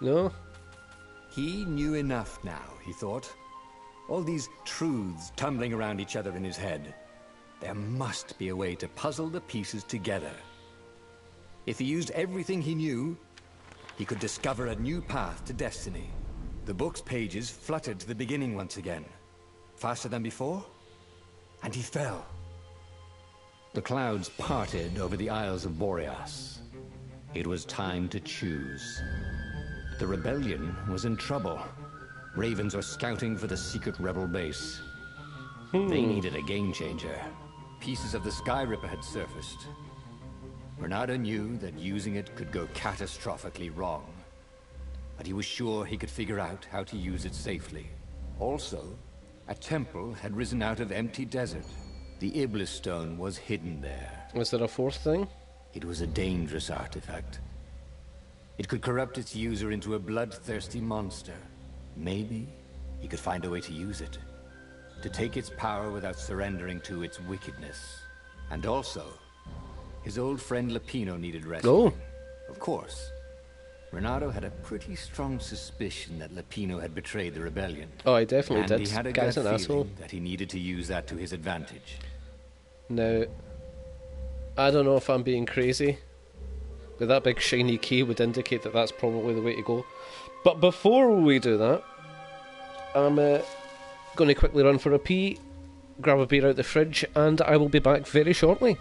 No? He knew enough now, he thought. All these truths tumbling around each other in his head. There must be a way to puzzle the pieces together. If he used everything he knew, he could discover a new path to destiny. The book's pages fluttered to the beginning once again. Faster than before? And he fell. The clouds parted over the Isles of Boreas. It was time to choose. The rebellion was in trouble. Ravens were scouting for the secret rebel base. They needed a game changer. Pieces of the Sky Ripper had surfaced. Bernardo knew that using it could go catastrophically wrong. But he was sure he could figure out how to use it safely. Also, a temple had risen out of empty desert. The Iblis stone was hidden there. Was there a fourth thing? It was a dangerous artifact. It could corrupt its user into a bloodthirsty monster. Maybe he could find a way to use it. To take its power without surrendering to its wickedness. And also, his old friend Lapino needed rescuing. Oh. Of course. Bernardo had a pretty strong suspicion that Lapino had betrayed the rebellion. Oh, I definitely and did. He had a Guy's gut an feeling asshole. that he needed to use that to his advantage. Now, I don't know if I'm being crazy, but that big shiny key would indicate that that's probably the way to go. But before we do that, I'm going to quickly run for a pee, grab a beer out the fridge, and I will be back very shortly.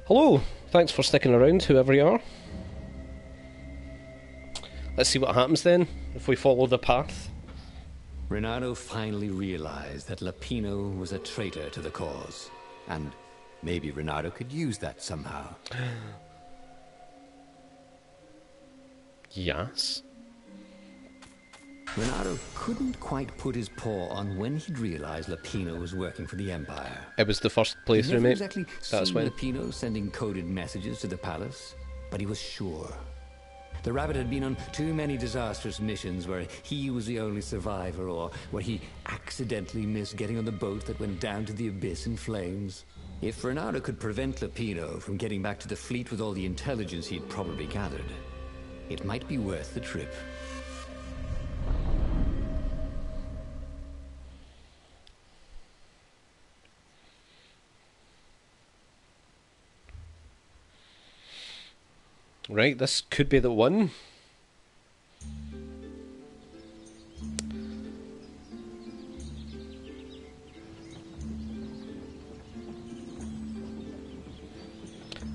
Hello, thanks for sticking around, whoever you are. Let's see what happens then, if we follow the path. Renato finally realized that Lapino was a traitor to the cause. And maybe Renato could use that somehow. Yes. Renato couldn't quite put his paw on when he'd realized Lapino was working for the Empire. It was the first He'd playthrough, never mate. exactly That's seen when. Lapino sending coded messages to the palace, but he was sure. The rabbit had been on too many disastrous missions where he was the only survivor, or where he accidentally missed getting on the boat that went down to the abyss in flames. If Renato could prevent Lapino from getting back to the fleet with all the intelligence he'd probably gathered, it might be worth the trip. Right, this could be the one.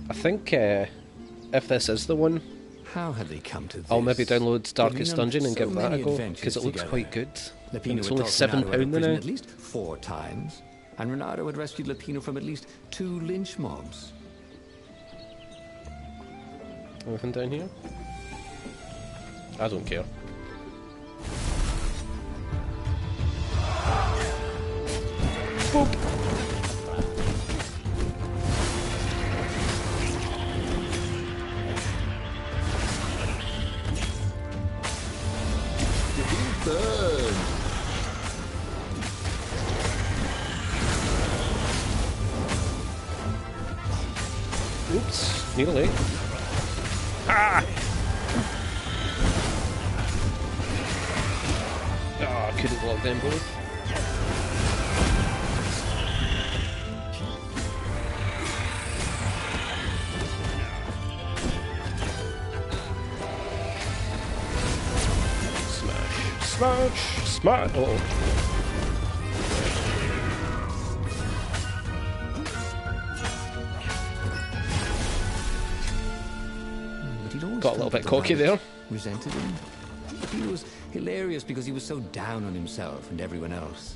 I think if this is the one, How had they come to this? I'll maybe download They'd Darkest been on Dungeon and so give that a many go, adventures because it looks together. quite good. Lapino And it's had only talked £7 Renato out of now. prison at least 4 times, and Renato had rescued Lapino from at least 2 lynch mobs. Anything down here? I don't care. Boop. Burn! Oops, nearly. Ah! Oh, I couldn't block them both. Smash! Smash! Oh. But he'd always Got a little felt bit that cocky the there. rabbit resented him. He was hilarious because he was so down on himself and everyone else.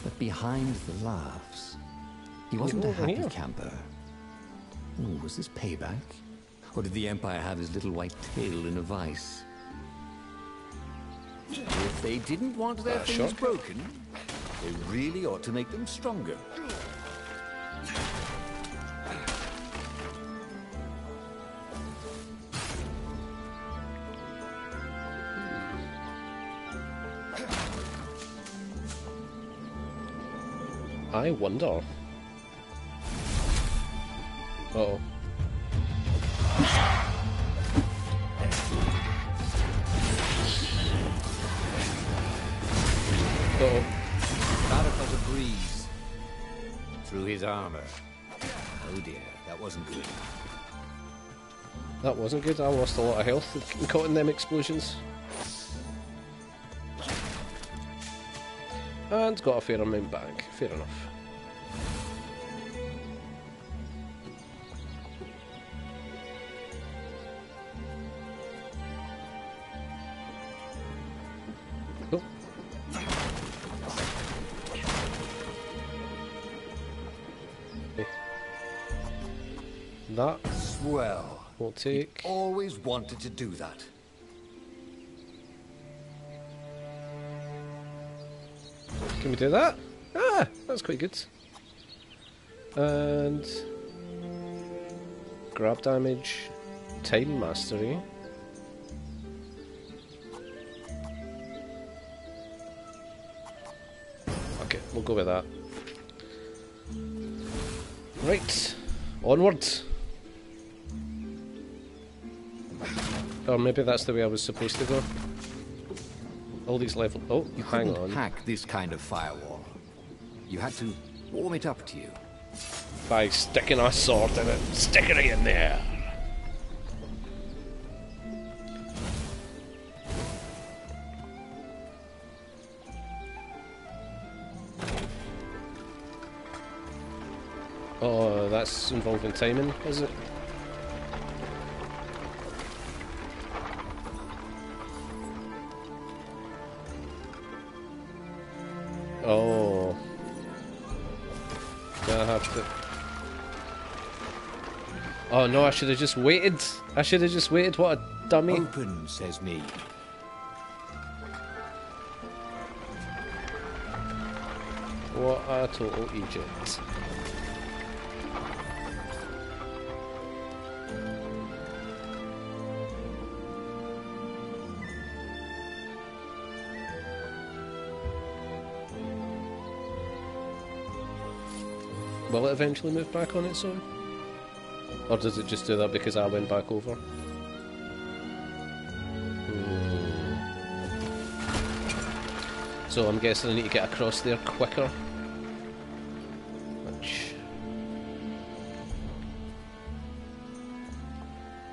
But behind the laughs, he wasn't a over happy here. camper. Ooh, was this payback? Or did the Empire have his little white tail in a vice? If they didn't want their things Shock. broken, they really ought to make them stronger. I wonder. Uh-oh. Uh-oh. Renato felt a breeze through his armor. Oh dear, that wasn't good. That wasn't good. I lost a lot of health caught in them explosions. And got a fair amount back. Fair enough. Oh. Okay. That Swell. will take. Always wanted to do that. Can we do that? Ah, that's quite good. And grab damage, time mastery. Okay, we'll go with that. Right, onwards. Or maybe that's the way I was supposed to go. All these levels. Oh, You hang couldn't on. hack this kind of firewall. You had to warm it up to you. By sticking a sword in it. Stick it in there. Oh, that's involving timing, is it? Oh. Do I have to... Oh no, I should have just waited. I should have just waited, what a dummy. Open, says me. What a total Egypt. Will it eventually move back on its own? Or does it just do that because I went back over? So I'm guessing I need to get across there quicker. Which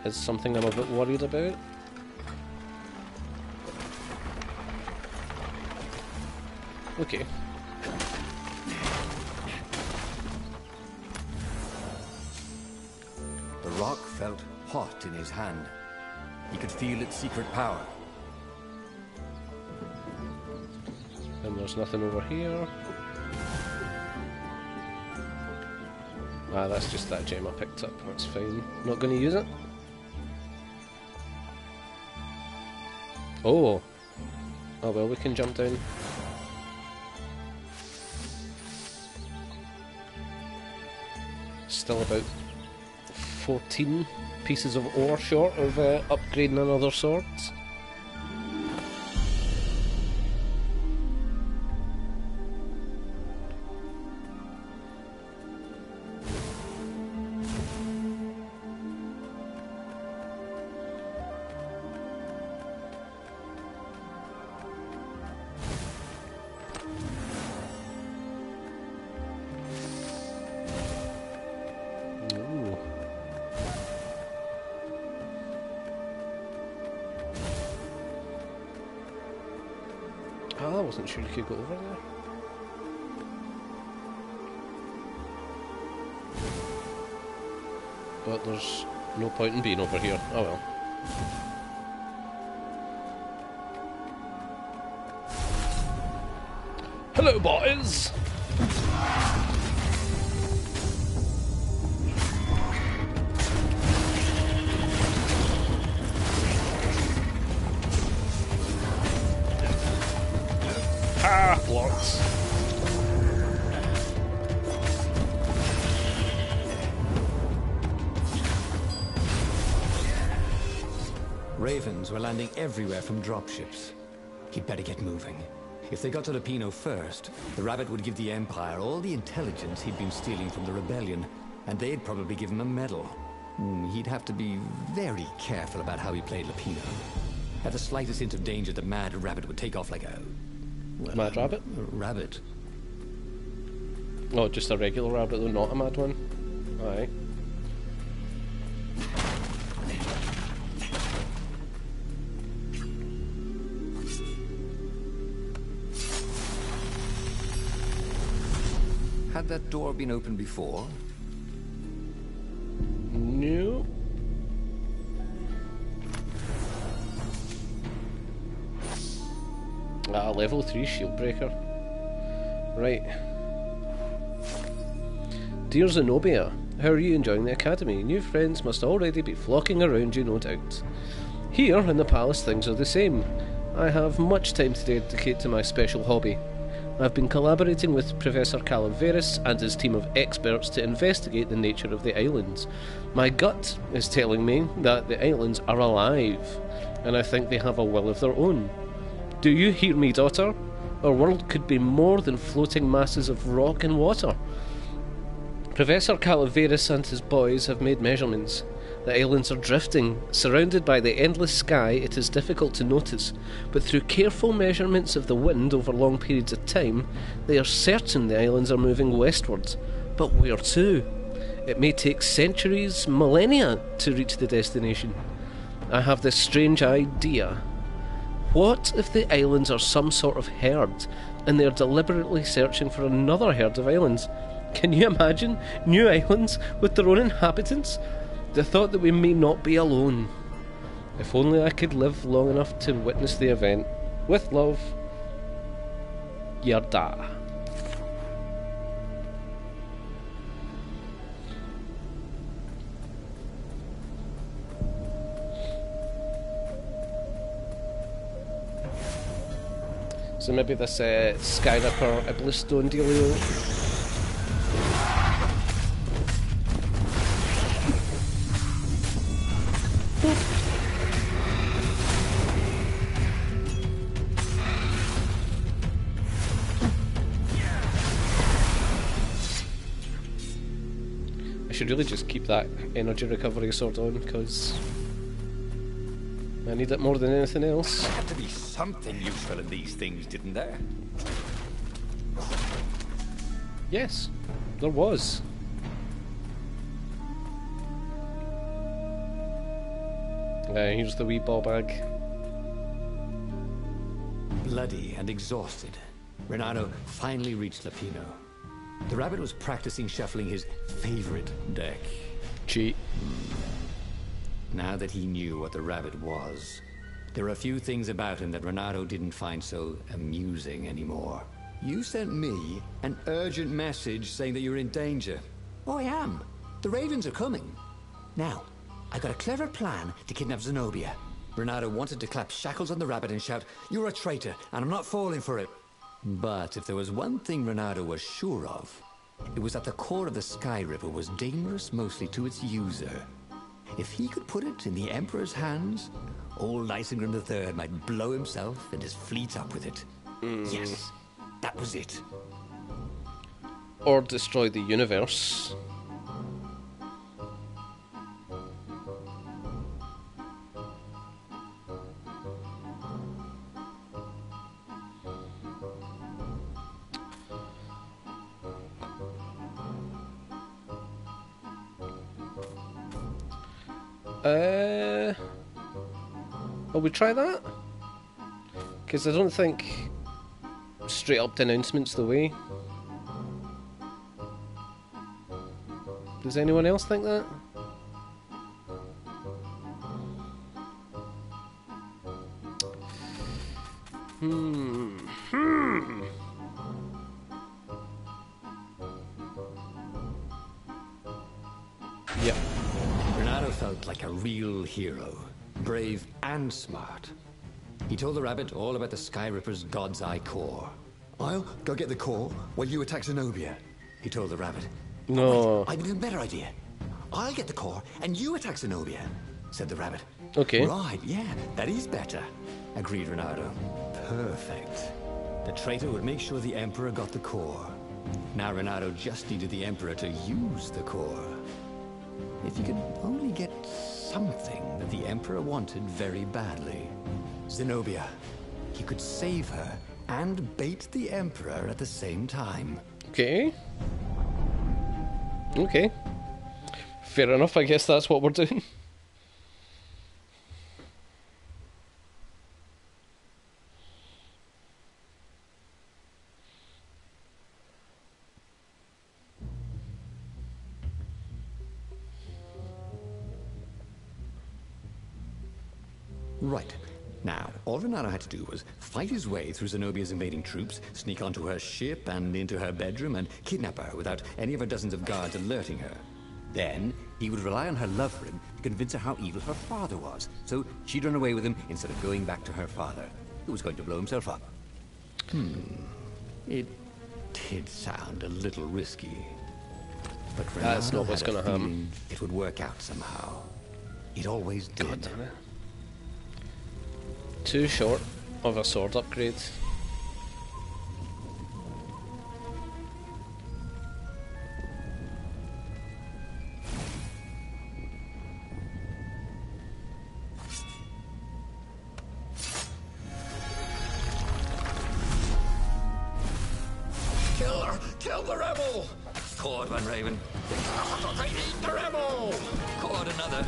is something I'm a bit worried about. Okay. The rock felt hot in his hand. He could feel its secret power. And there's nothing over here. Ah, that's just that gem I picked up. That's fine. Not going to use it. Oh! Oh well, we can jump down. Still about 14 pieces of ore short of upgrading another sword. Oh, I wasn't sure you could go over there. But there's no point in being over here. Oh well. Hello, boys! Ah, blocks. Ravens were landing everywhere from dropships. He'd better get moving. If they got to Lupino first, the rabbit would give the Empire all the intelligence he'd been stealing from the rebellion, and they'd probably give him a medal. He'd have to be very careful about how he played Lupino. At the slightest hint of danger, the mad rabbit would take off like a... well, Mad rabbit? A rabbit. Oh, just a regular rabbit though, not a mad one? Aye. Had that door been opened before? No. Ah, level 3 shield breaker. Right. Dear Zenobia, how are you enjoying the academy? New friends must already be flocking around you, no doubt. Here in the palace things are the same. I have much time to dedicate to my special hobby. I've been collaborating with Professor Calaveras and his team of experts to investigate the nature of the islands. My gut is telling me that the islands are alive, and I think they have a will of their own. Do you hear me, daughter? Our world could be more than floating masses of rock and water. Professor Calaveras and his boys have made measurements. The islands are drifting. Surrounded by the endless sky, it is difficult to notice, but through careful measurements of the wind over long periods of time, they are certain the islands are moving westwards. But where to? It may take centuries, millennia, to reach the destination. I have this strange idea. What if the islands are some sort of herd, and they are deliberately searching for another herd of islands? Can you imagine new islands with their own inhabitants? The thought that we may not be alone. If only I could live long enough to witness the event. With love, Yarda. So maybe this Skyripper Iblisstone dealio. I should really just keep that energy recovery sword on, because I need it more than anything else. There had to be something useful in these things, didn't there? Yes, there was. Here's the wee ball bag. Bloody and exhausted, Renato finally reached Lapino. The rabbit was practicing shuffling his favorite deck. Cheat. Now that he knew what the rabbit was, there were a few things about him that Renato didn't find so amusing anymore. You sent me an urgent message saying that you're in danger. Oh, I am. The ravens are coming. Now, I got a clever plan to kidnap Zenobia. Renato wanted to clap shackles on the rabbit and shout, "You're a traitor, and I'm not falling for it." But if there was one thing Renato was sure of, it was that the core of the Sky Ripper was dangerous mostly to its user. If he could put it in the Emperor's hands, old Isengrim III might blow himself and his fleet up with it. Yes, that was it. Or destroy the universe. Will we try that? Because I don't think straight up denouncements the way. Does anyone else think that? Yep. Renato felt like a real hero, brave and smart. He told the rabbit all about the Sky Ripper's God's Eye core. "I'll go get the core while you attack Zenobia," he told the rabbit. No. Wait, I have an even better idea. "I'll get the core and you attack Zenobia," said the rabbit. Okay. Right, yeah, that is better, agreed Renato. Perfect. The traitor would make sure the Emperor got the core. Now Renato just needed the Emperor to use the core. If he could only get something that the Emperor wanted very badly. Zenobia. He could save her and bait the Emperor at the same time. Okay. Okay. Fair enough, I guess that's what we're doing. Right. Now, all Renato had to do was fight his way through Zenobia's invading troops, sneak onto her ship and into her bedroom, and kidnap her without any of her dozens of guards alerting her. Then, he would rely on her love for him to convince her how evil her father was, so she'd run away with him instead of going back to her father, who was going to blow himself up. It did sound a little risky. But That's Renato not what's had a gonna happen. feeling it would work out somehow. It always did. God damn it. Too short of a sword upgrade. Kill her! Kill the rebel! Caught one, Raven. They eat the rebel! Caught another.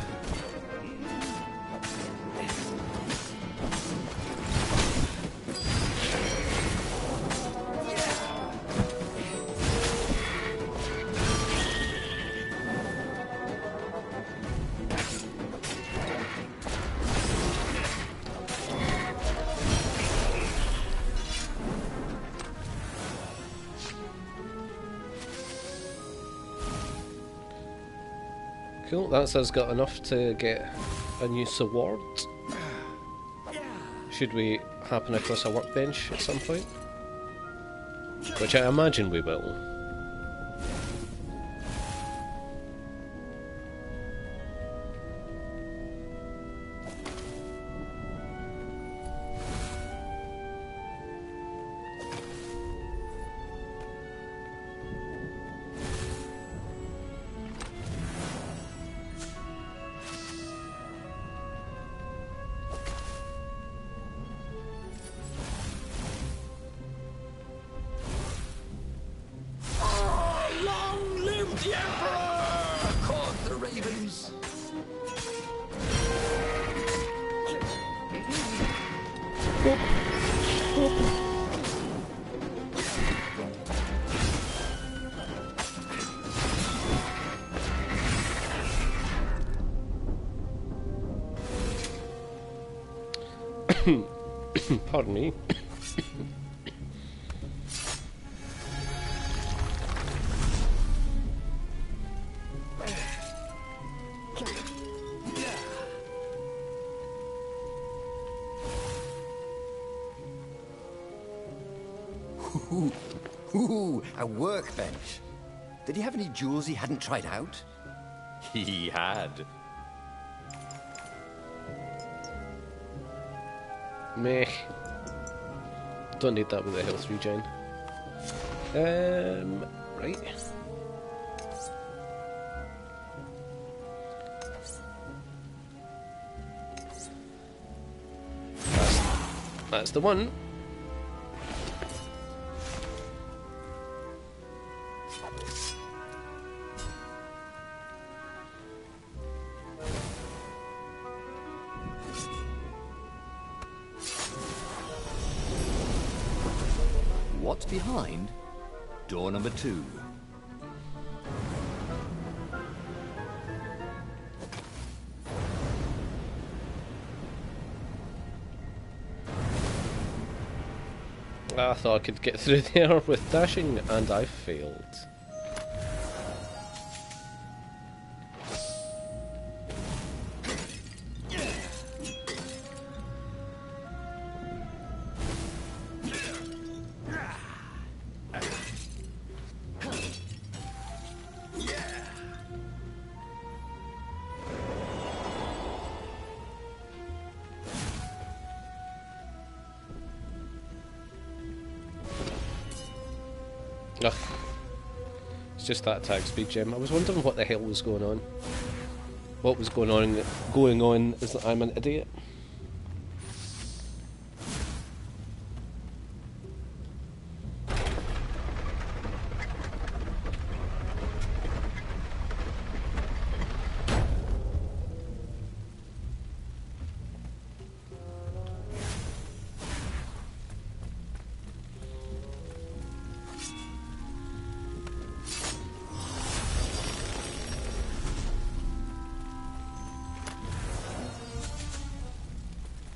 Cool, that's us got enough to get a new sword. Should we happen across a workbench at some point? Which I imagine we will. The Emperor! Caught the ravens! Pardon me. Ooh, a workbench. Did he have any jewels he hadn't tried out? He had. Meh. Don't need that with the health regen. Right. That's the one. What's behind door number 2? I thought I could get through there with dashing, and I failed. Ugh. It's just that attack speed gem. I was wondering what the hell was going on. What was going on is that I'm an idiot.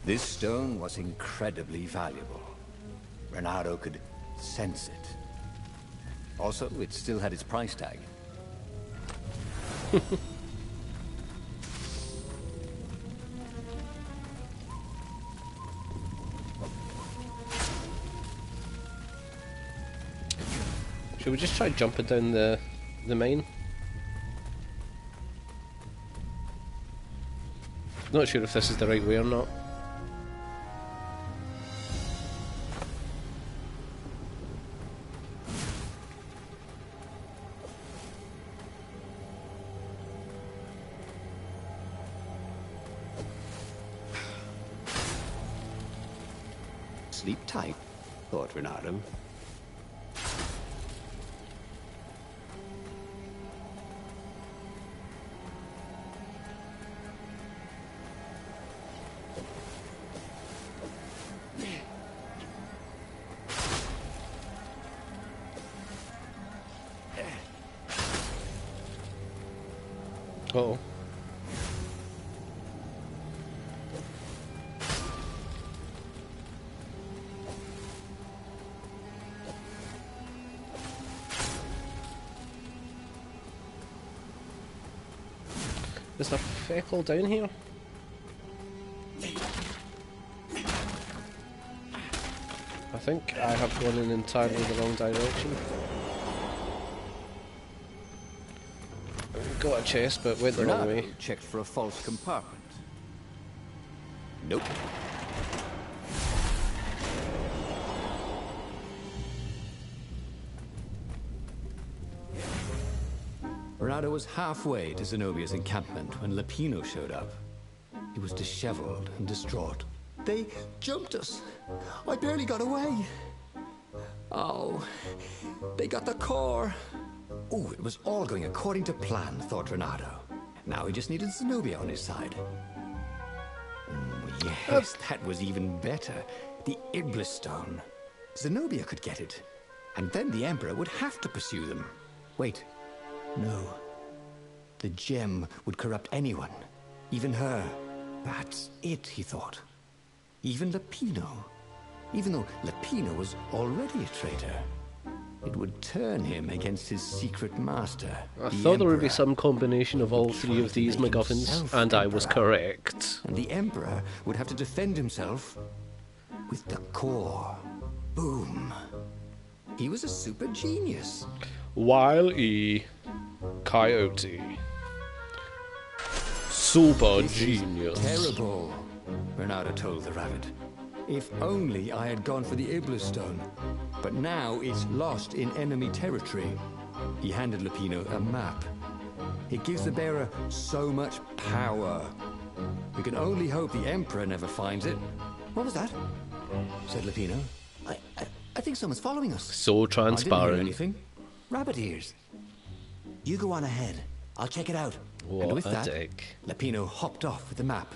This stone was incredibly valuable. Renato could sense it. Also, it still had its price tag. Should we just try jumping down the mine? Not sure if this is the right way or not. Sleep tight, thought Renato. Uh-oh. Is there feckle down here? I think I have gone in entirely the wrong direction. Got a chest, but went the wrong way. Checked for a false compartment. Nope. Renato was halfway to Zenobia's encampment when Lapino showed up. He was disheveled and distraught. They jumped us. I barely got away. Oh, they got the core. Oh, it was all going according to plan, thought Renato. Now he just needed Zenobia on his side. Yes, that was even better. The Iblis Stone. Zenobia could get it. And then the Emperor would have to pursue them. Wait. No. The gem would corrupt anyone. Even her. That's it, he thought. Even Lapino. Even though Lapino was already a traitor. It would turn him against his secret master. I thought there would be some combination of all three of these MacGuffins, and I was correct. And the Emperor would have to defend himself with the core. Boom. He was a super genius. Wile E. Coyote. Super genius. Terrible, Renato told the rabbit. If only I had gone for the Iblis Stone. But now it's lost in enemy territory. He handed Lapino a map. It gives the bearer so much power. We can only hope the Emperor never finds it. What was that? Said Lapino. I think someone's following us. So transparent. I didn't hear anything. Rabbit ears. You go on ahead. I'll check it out. What and with a that, dick. Lapino hopped off with the map.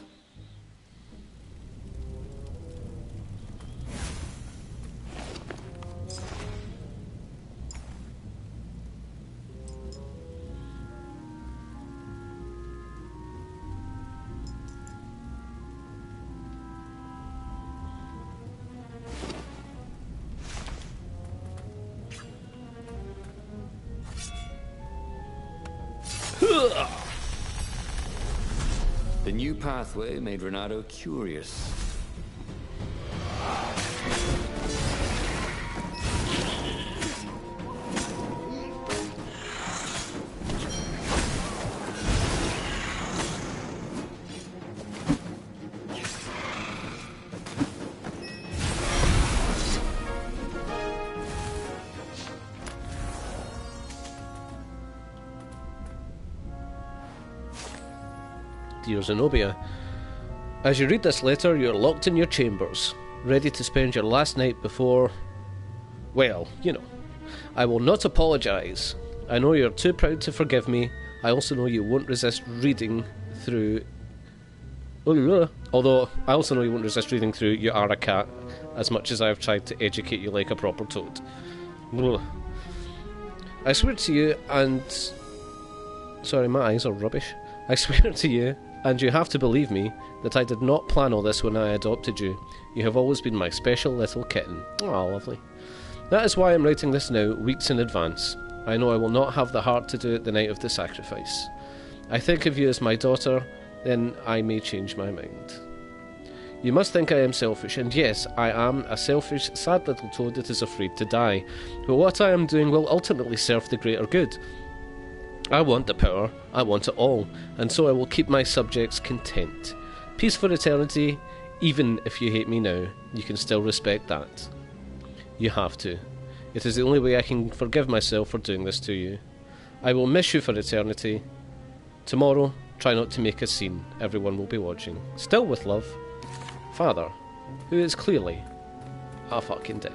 The new pathway made Renato curious. Dear Zenobia, as you read this letter, you're locked in your chambers, ready to spend your last night before... well, you know. I will not apologise. I know you're too proud to forgive me. I also know you won't resist reading through... although, I also know you won't resist reading through You Are a Cat, as much as I have tried to educate you like a proper toad. I swear to you, and... sorry, my eyes are rubbish. I swear to you, and you have to believe me, that I did not plan all this when I adopted you. You have always been my special little kitten. Oh, lovely. That is why I'm writing this now, weeks in advance. I know I will not have the heart to do it the night of the sacrifice. I think of you as my daughter, then I may change my mind. You must think I am selfish, and yes, I am a selfish, sad little toad that is afraid to die. But what I am doing will ultimately serve the greater good. I want the power, I want it all, and so I will keep my subjects content. Peace for eternity, even if you hate me now, you can still respect that. You have to. It is the only way I can forgive myself for doing this to you. I will miss you for eternity. Tomorrow, try not to make a scene, everyone will be watching. Still with love, Father, who is clearly a fucking dick.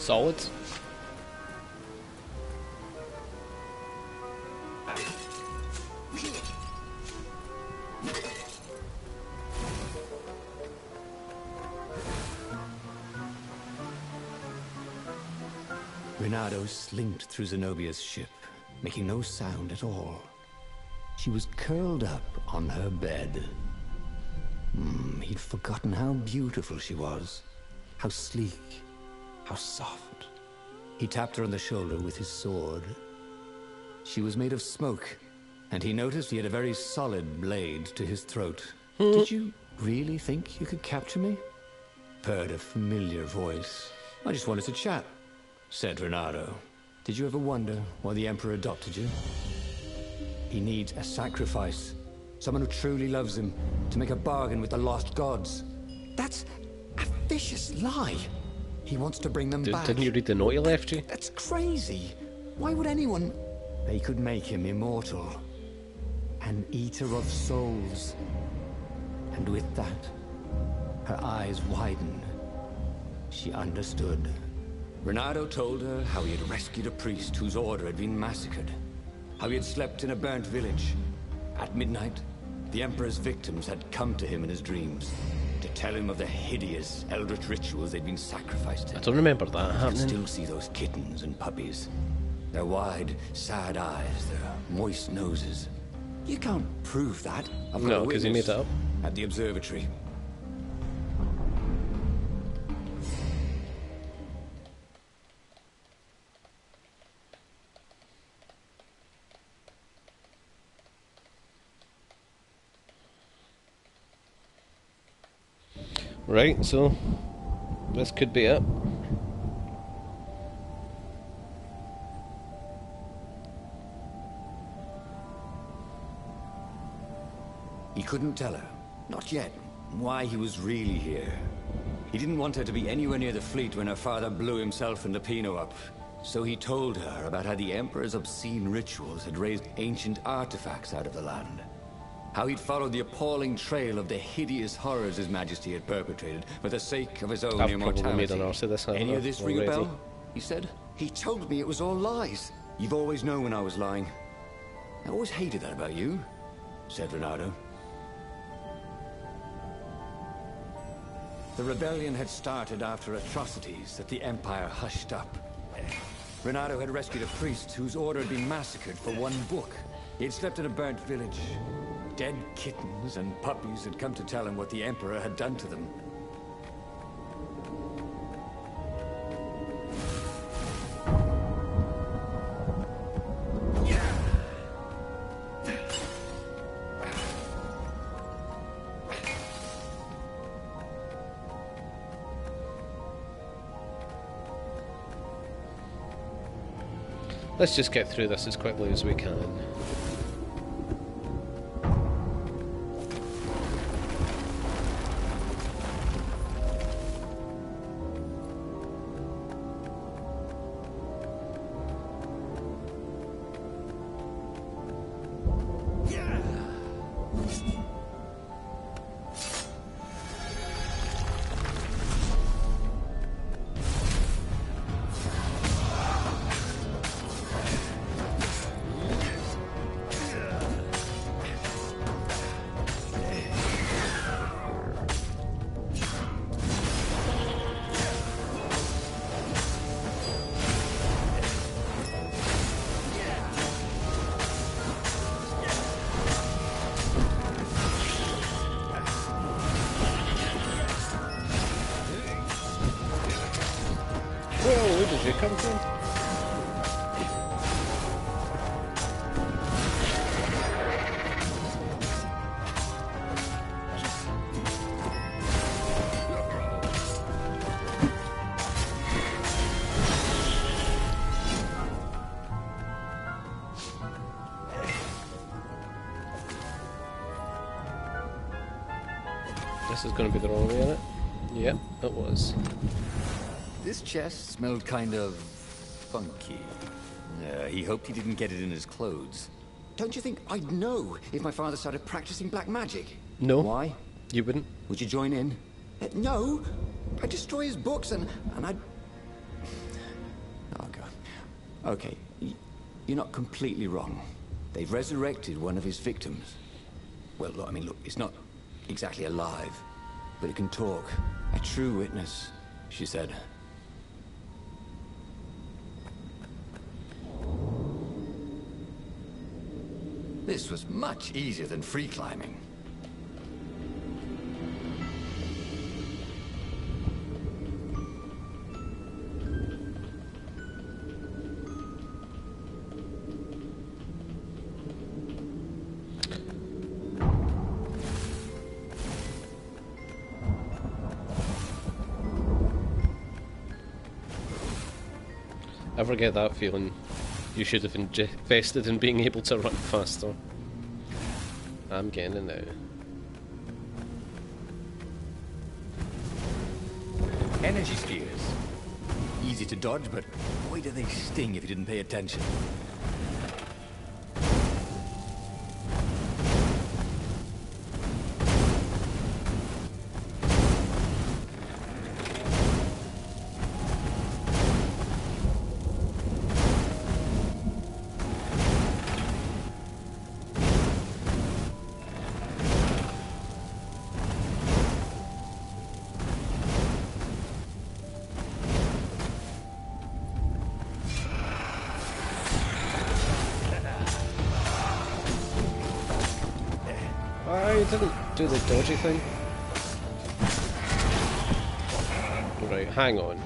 Solid. Reynardo slinked through Zenobia's ship, making no sound at all. She was curled up on her bed. He'd forgotten how beautiful she was. How sleek, how soft. He tapped her on the shoulder with his sword. She was made of smoke, and he noticed he had a very solid blade to his throat. Did you really think you could capture me? Purred a familiar voice. I just wanted to chat, said Reynardo. Did you ever wonder why the Emperor adopted you? He needs a sacrifice. Someone who truly loves him, to make a bargain with the lost gods. That's a vicious lie. He wants to bring them back. Didn't you read the note he left you? That's crazy. Why would anyone... They could make him immortal. An eater of souls. And with that, her eyes widened. She understood. Reynardo told her how he had rescued a priest whose order had been massacred. How he had slept in a burnt village. At midnight, the Emperor's victims had come to him in his dreams to tell him of the hideous eldritch rituals they'd been sacrificed to. I don't remember that I can happening. still see those kittens and puppies. Their wide, sad eyes, their moist noses. You can't prove that. I've got No, a because he witness made it up. at the observatory. Right, so this could be it. He couldn't tell her, not yet, why he was really here. He didn't want her to be anywhere near the fleet when her father blew himself and Lupino up. So he told her about how the Emperor's obscene rituals had raised ancient artifacts out of the land. How he'd followed the appalling trail of the hideous horrors His Majesty had perpetrated for the sake of his own I've immortality. probably made an arse of this, haven't Any I, of this ring a already? bell? He said. He told me it was all lies. You've always known when I was lying. I always hated that about you, said Reynardo. The rebellion had started after atrocities that the Empire hushed up. Reynardo had rescued a priest whose order had been massacred for one book. He had slept in a burnt village. Dead kittens and puppies had come to tell him what the Emperor had done to them. Let's just get through this as quickly as we can. Whoa, where did you come from? This is going to be the wrong way in it. Yep, it was. This chest smelled kind of funky. He hoped he didn't get it in his clothes. Don't you think I'd know if my father started practicing black magic? No. Why? You wouldn't? Would you join in? No. I'd destroy his books and I'd... Okay, you're not completely wrong. They've resurrected one of his victims. Well, look, I mean, look, it's not exactly alive, but it can talk. A true witness, she said. This was much easier than free climbing. Ever get that feeling you should have invested in being able to run faster? I'm getting it now. Energy spheres. Easy to dodge, but boy do they sting if you didn't pay attention. I didn't do the dodgy thing. Right, hang on.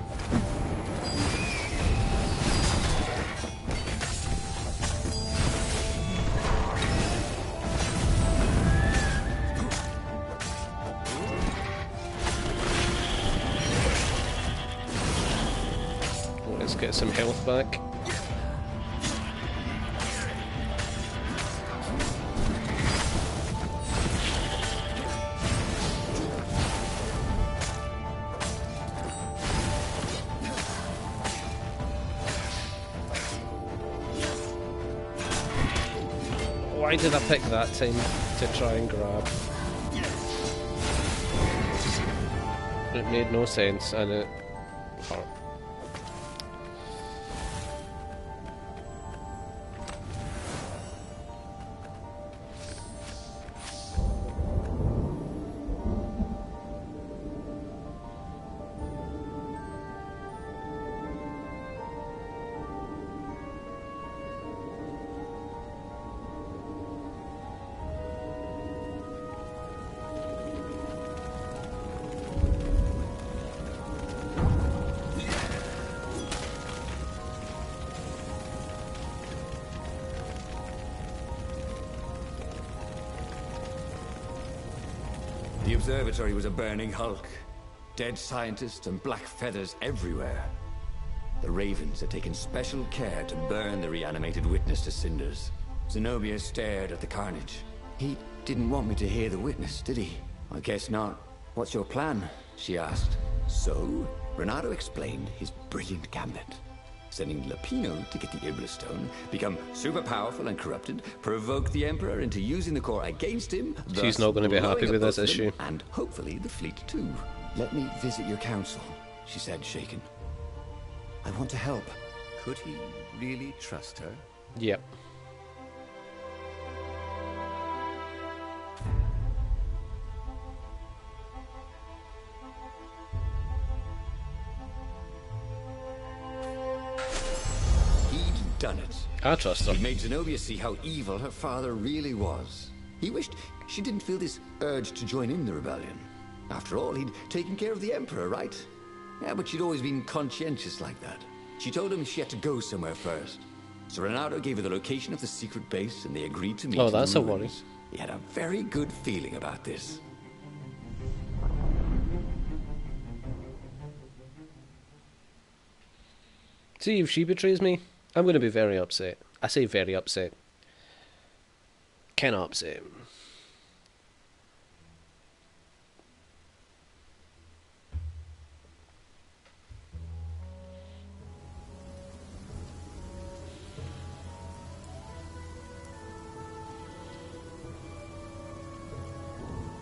Let's get some health back. Why did I pick that time to try and grab? It made no sense and it hurt. The observatory was a burning hulk. Dead scientists and black feathers everywhere. The Ravens had taken special care to burn the reanimated witness to cinders. Zenobia stared at the carnage. He didn't want me to hear the witness, did he? I guess not. What's your plan? She asked. So, Renato explained his brilliant gambit. Sending Lapino to get the Iblis Stone, become super powerful and corrupted, provoke the Emperor into using the core against him. She's not going to be happy with this issue. And hopefully the fleet too. Let me visit your council, she said, shaken. I want to help. Could he really trust her? Yep. Done it. I trust her. He made Zenobia see how evil her father really was. He wished she didn't feel this urge to join in the rebellion. After all, he'd taken care of the Emperor, right? Yeah, but she'd always been conscientious like that. She told him she had to go somewhere first. So Renato gave her the location of the secret base, and they agreed to meet. Oh, in the that's a worry. ruins. He had a very good feeling about this. See, if she betrays me, I'm going to be very upset. I say very upset. Kinda upset.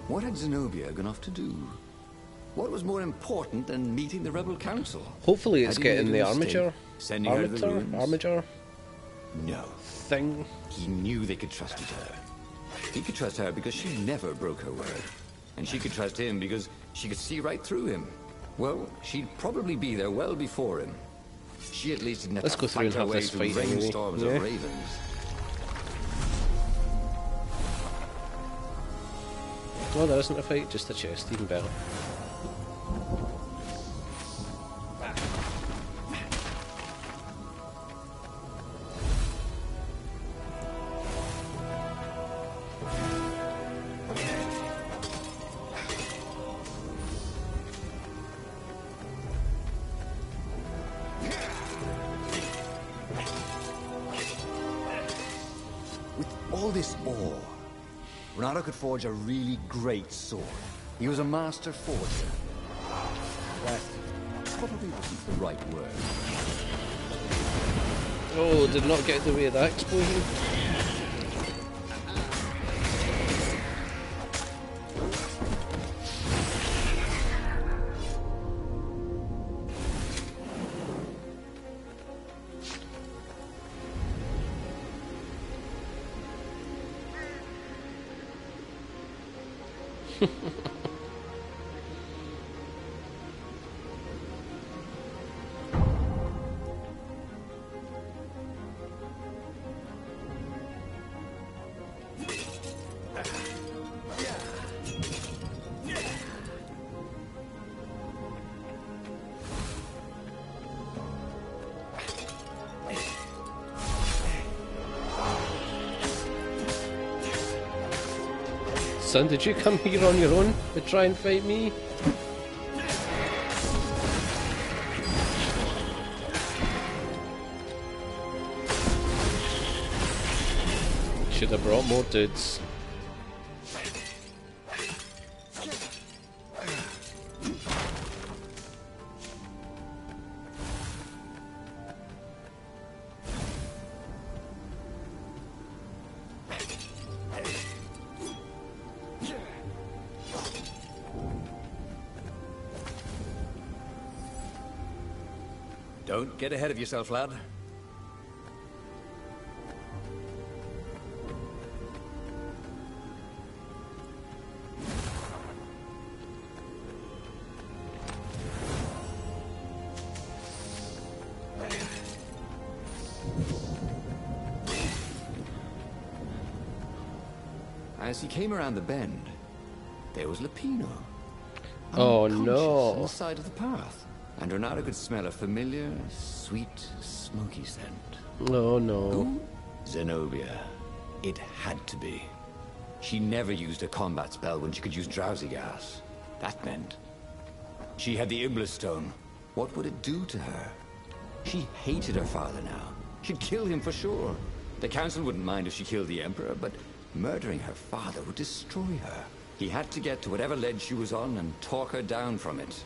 What had Zenobia gone off to do? What was more important than meeting the rebel council? Hopefully it's Had he made getting a the mistake, armature. sending her to the ruins? Armature No. thing. He knew they could trust each other. He could trust her because she never broke her word. And she could trust him because she could see right through him. Well, she'd probably be there well before him. She at least didn't have Let's to go through fight and her have way this through fight anyway. rainstorms Yeah. of ravens. Oh, there isn't a fight, just a chest, even better. With all this ore, Ronaldo could forge a really great sword. He was a master forger. That probably wasn't the right word. Oh, did not get in the way of that explosion. Son, did you come here on your own to try and fight me? Should have brought more dudes. Don't get ahead of yourself, lad. As he came around the bend, there was Lupino. Oh, unconscious no. On the side of the path. And Renata could smell a familiar, sweet, smoky scent. Oh no. Who? Zenobia. It had to be. She never used a combat spell when she could use drowsy gas. That meant she had the Iblis stone. What would it do to her? She hated her father now. She'd kill him for sure. The council wouldn't mind if she killed the Emperor, but murdering her father would destroy her. He had to get to whatever ledge she was on and talk her down from it.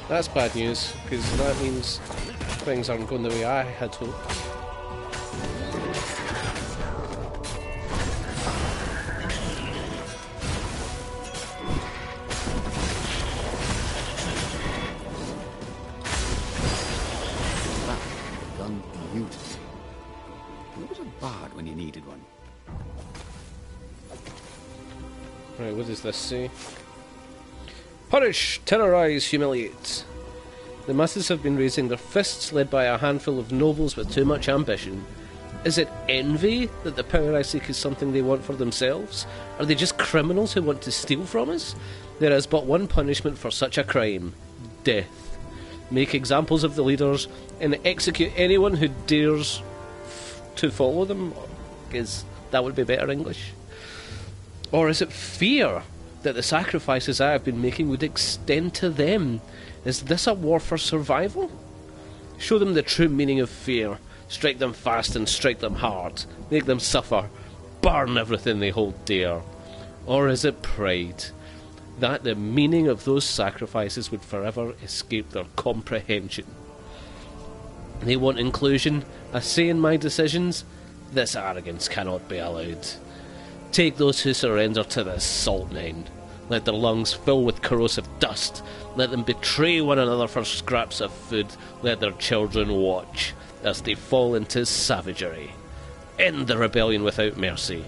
That's bad news, because that means things aren't going the way I had hoped. Done beautifully. Who was a bard when you needed one? Right, what does this say? Punish, terrorise, humiliate. The masses have been raising their fists, led by a handful of nobles with too much ambition. Is it envy that the power I seek is something they want for themselves? Are they just criminals who want to steal from us? There is but one punishment for such a crime: death. Make examples of the leaders and execute anyone who dares to follow them, because that would be better English. Or is it fear that the sacrifices I have been making would extend to them? Is this a war for survival? Show them the true meaning of fear. Strike them fast and strike them hard. Make them suffer. Burn everything they hold dear. Or is it pride? That the meaning of those sacrifices would forever escape their comprehension. They want inclusion, a say in my decisions. This arrogance cannot be allowed. Take those who surrender to this salt mine. Let their lungs fill with corrosive dust. Let them betray one another for scraps of food. Let their children watch as they fall into savagery. End the rebellion without mercy.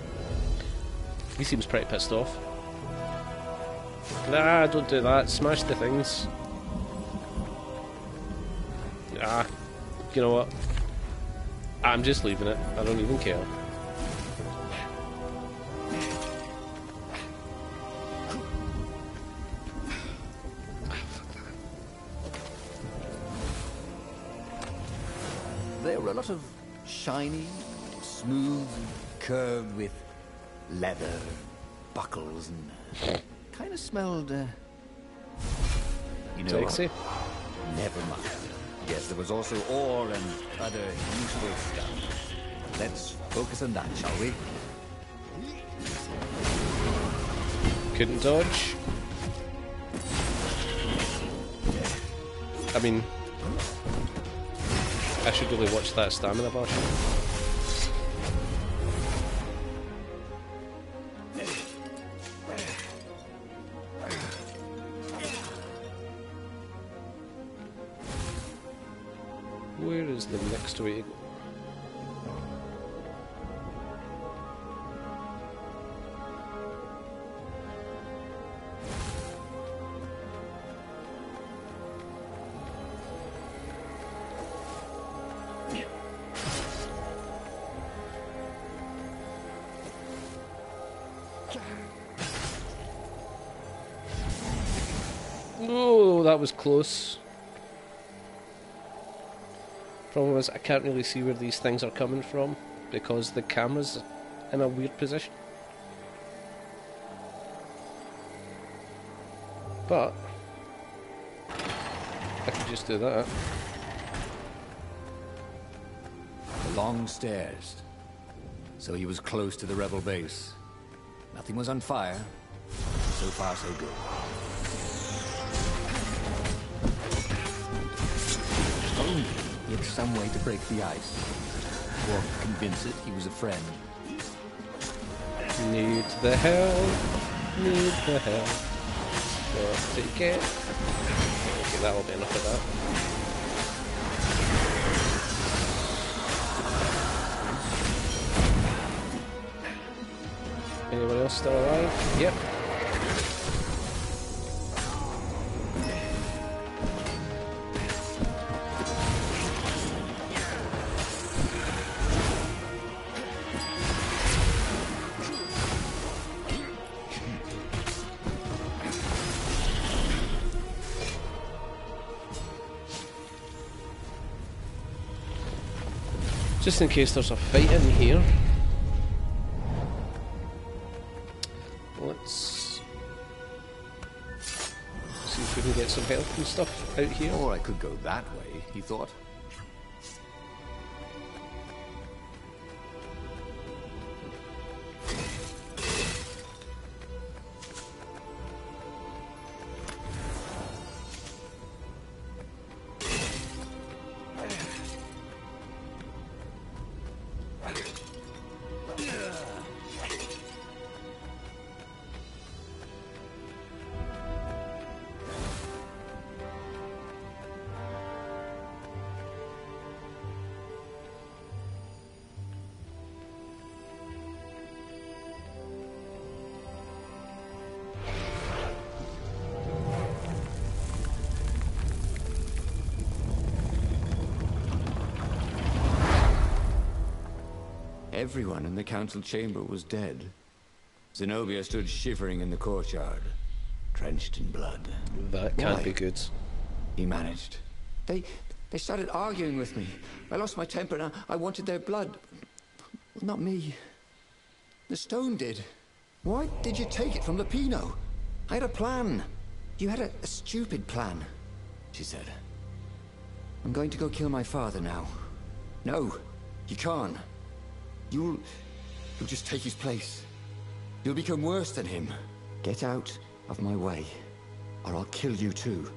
He seems pretty pissed off. Nah, don't do that. Smash the things. Ah, you know what? I'm just leaving it. I don't even care. There were a lot of shiny, smooth, curved with leather, buckles, and kind of smelled, you know, Sexy. never mind. Yes, there was also ore and other useful stuff. Let's focus on that, shall we? Couldn't dodge. I mean, I should really watch that stamina bar. Where is the next way to go? Oh, that was close. Problem is, I can't really see where these things are coming from because the camera's in a weird position. But I could just do that. The long stairs. So he was close to the rebel base. Nothing was on fire. So far, so good. Only he had some way to break the ice. Or convince it he was a friend. Need the help. Need the help. Got to get. Okay, that'll be enough of that. Anyone else still alive? Yep. Just in case there's a fight in here. Let's see if we can get some health and stuff out here. Or I could go that way, he thought. Everyone in the council chamber was dead. Zenobia stood shivering in the courtyard, drenched in blood. That can't Why? be good. He managed. They started arguing with me. I lost my temper and I wanted their blood. Not me. The stone did. Why did you take it from Lupino? I had a plan. You had a stupid plan, she said. I'm going to go kill my father now. No, you can't. You'll just take his place. You'll become worse than him. Get out of my way, or I'll kill you too.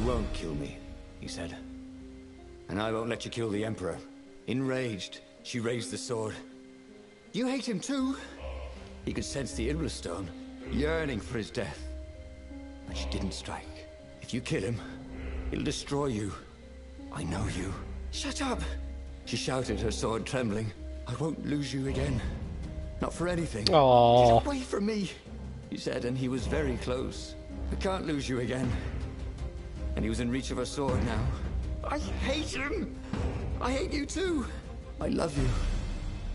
won't kill me, he said. And I won't let you kill the Emperor. Enraged, she raised the sword. You hate him too? He could sense the Iblastone, yearning for his death. But she didn't strike. If you kill him, he'll destroy you. I know you. Shut up! She shouted, her sword trembling. I won't lose you again. Not for anything. Aww. Get away from me, he said, and he was very close. I can't lose you again. And he was in reach of her sword now. I hate him! I hate you too! I love you,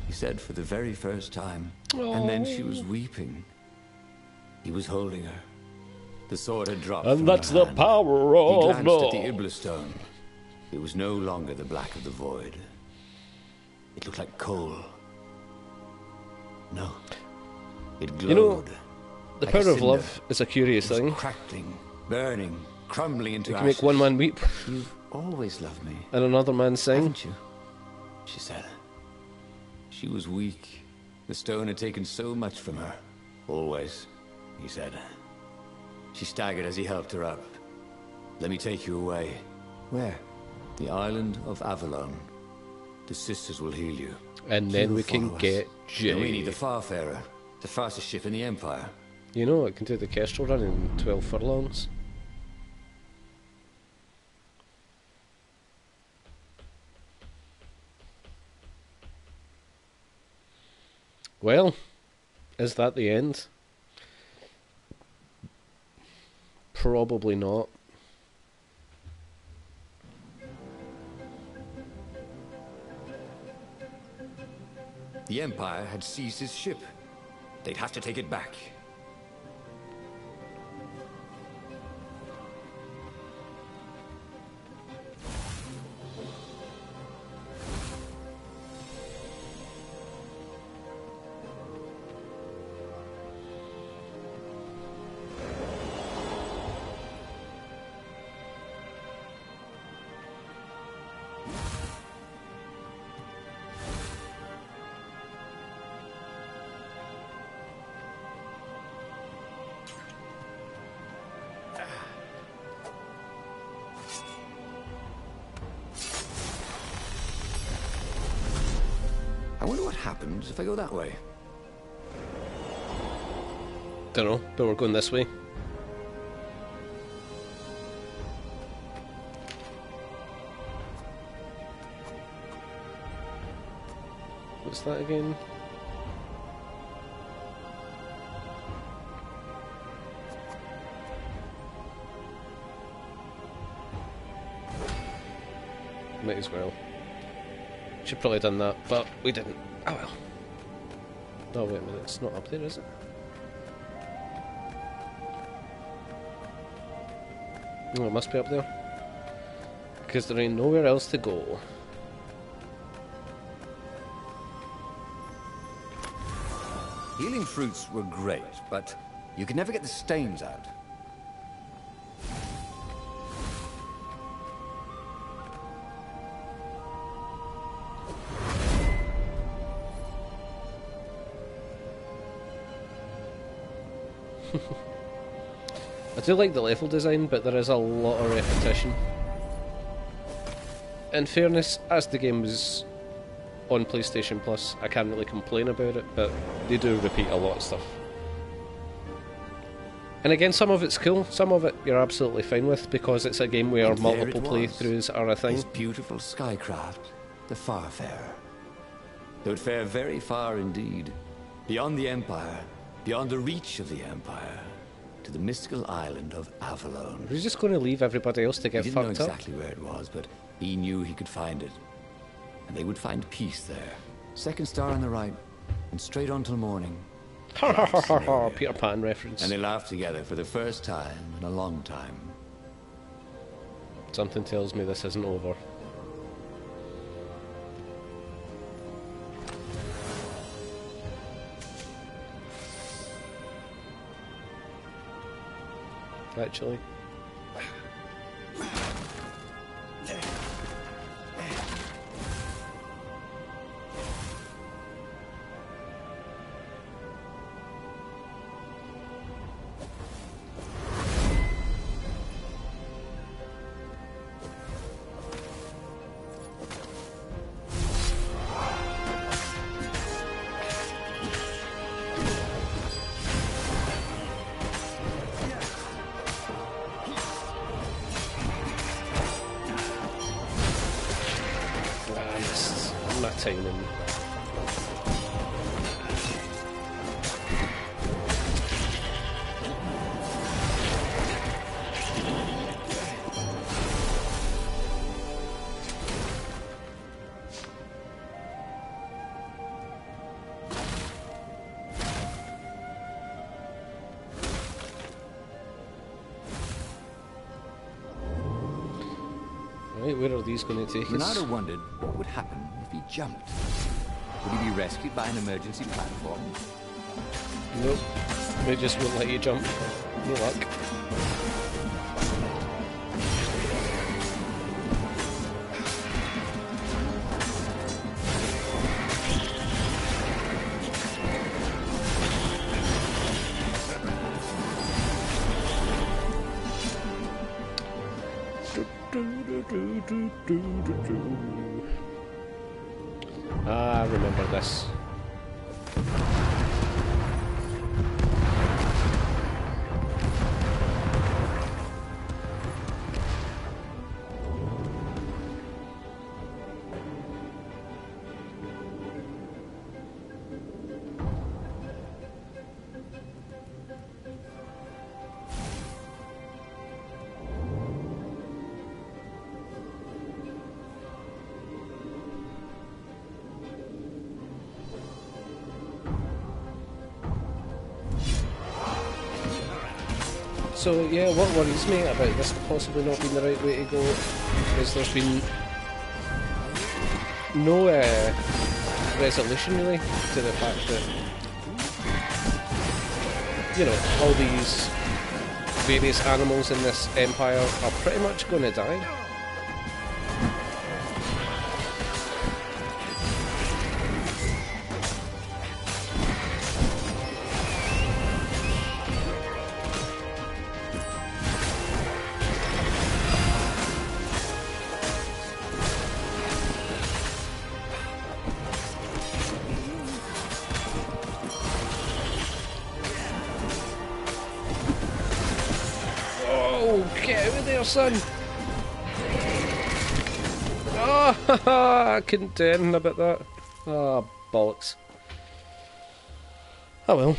he said for the very first time. Aww. And then she was weeping. He was holding her. The sword had dropped And from that's her the hand. power He of glanced love. at the Iblastone. It was no longer the black of the void. It looked like coal. No. It glowed. You know, the like power a of cinder. love is a curious It was thing. crackling, burning, crumbling into You can ashes. make one man weep You've always loved me, and another man sing. haven't you? She said. She was weak. The stone had taken so much from her. Always, he said. She staggered as he helped her up. Let me take you away. Where? The island of Avalon. The sisters will heal you. And then You we can follow us. get And we need Jay. the Farfarer, the fastest ship in the Empire. You know, it can do the Kestrel run in 12 furlongs. Well, is that the end? Probably not. The Empire had seized his ship. They'd have to take it back. I wonder what happens if I go that way. Don't know, but we're going this way. What's that again? Might as well. Should probably done that, but we didn't. Oh well. Oh wait a minute, it's not up there, is it? No, it must be up there. Because there ain't nowhere else to go. Healing fruits were great, but you could never get the stains out. I do like the level design, but there is a lot of repetition. In fairness, as the game was on PlayStation Plus, I can't really complain about it, but they do repeat a lot of stuff. And again, some of it's cool, some of it you're absolutely fine with, because it's a game where And there multiple it was, playthroughs are a thing. This beautiful skycraft, the Farfarer. They would fare very far indeed, beyond the Empire, beyond the reach of the Empire, to the mystical island of Avalon. We're just going to leave everybody else to He get didn't know fucked up. exactly where it was, but he knew he could find it. And they would find peace there. Second star on the right, and straight on till morning. Ha ha ha ha ha, Scenario. Peter Pan reference. And they laughed together for the first time in a long time. Something tells me this isn't over. Actually. timing. Right, where are these going to take us? Renato wondered what would happen if he jumped. Would he be rescued by an emergency platform? Nope. They just won't let you jump. No luck. Ah, I remember this. So yeah, what worries me about this possibly not being the right way to go is there's been no resolution really to the fact that, you know, all these various animals in this empire are pretty much going to die. Get out of there, son! Oh, I couldn't do anything about that. Oh, bollocks. Oh well.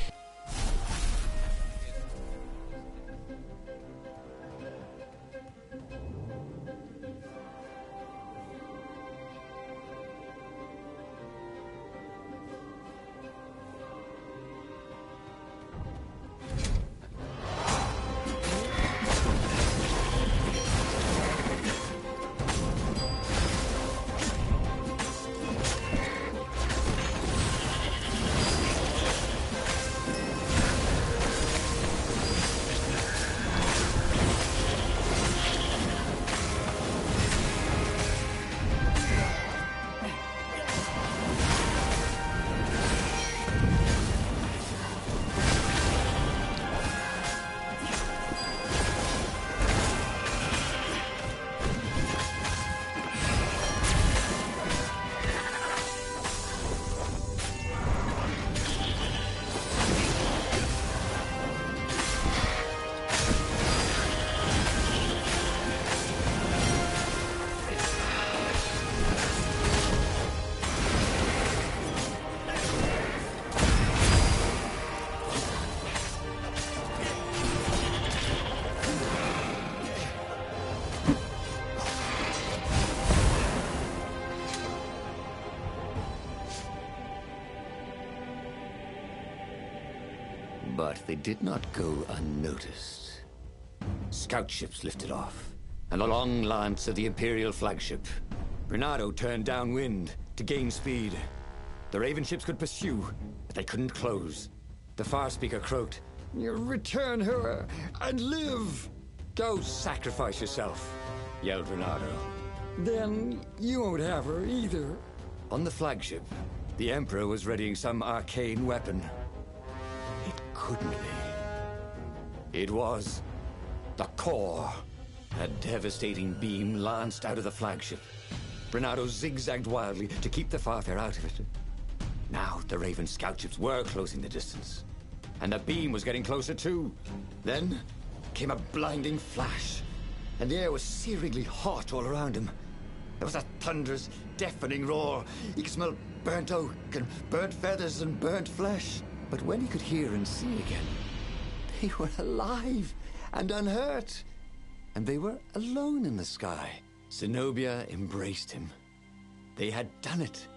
But they did not go unnoticed. Scout ships lifted off, and a long lance of the Imperial flagship. Renato turned downwind to gain speed. The Raven ships could pursue, but they couldn't close. The Farspeaker croaked, "Return her and live!" "Go sacrifice yourself," yelled Renato. "Then you won't have her either." On the flagship, the Emperor was readying some arcane weapon. It couldn't be. It was the core. A devastating beam lanced out of the flagship. Renato zigzagged wildly to keep the Farfair out of it. Now the Raven scout ships were closing the distance, and the beam was getting closer too. Then came a blinding flash, and the air was searingly hot all around him. There was a thunderous, deafening roar. He could smell burnt oak and burnt feathers and burnt flesh. But when he could hear and see again, they were alive and unhurt. And they were alone in the sky. Zenobia embraced him. They had done it.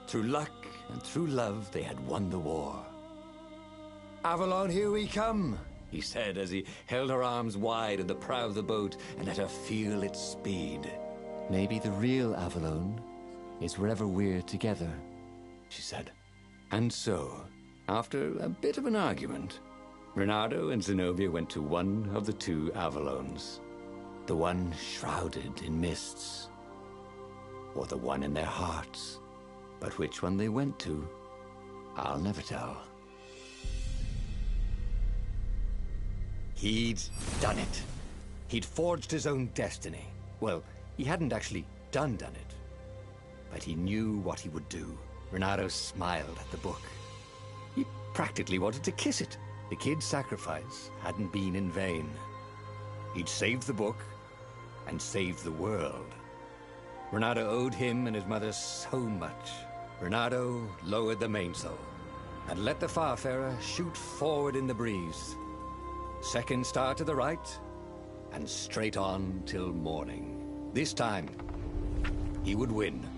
Through luck and through love, they had won the war. "Avalon, here we come," he said as he held her arms wide in the prow of the boat and let her feel its speed. "Maybe the real Avalon is wherever we're together," she said. And so, after a bit of an argument, Reynardo and Zenobia went to one of the two Avalons. The one shrouded in mists, or the one in their hearts. But which one they went to, I'll never tell. He'd done it. He'd forged his own destiny. Well, he hadn't actually done it. But he knew what he would do. Reynardo smiled at the book. He practically wanted to kiss it. The kid's sacrifice hadn't been in vain. He'd saved the book and saved the world. Reynardo owed him and his mother so much. Reynardo lowered the mainsail and let the Farfarer shoot forward in the breeze. Second star to the right, and straight on till morning. This time, he would win.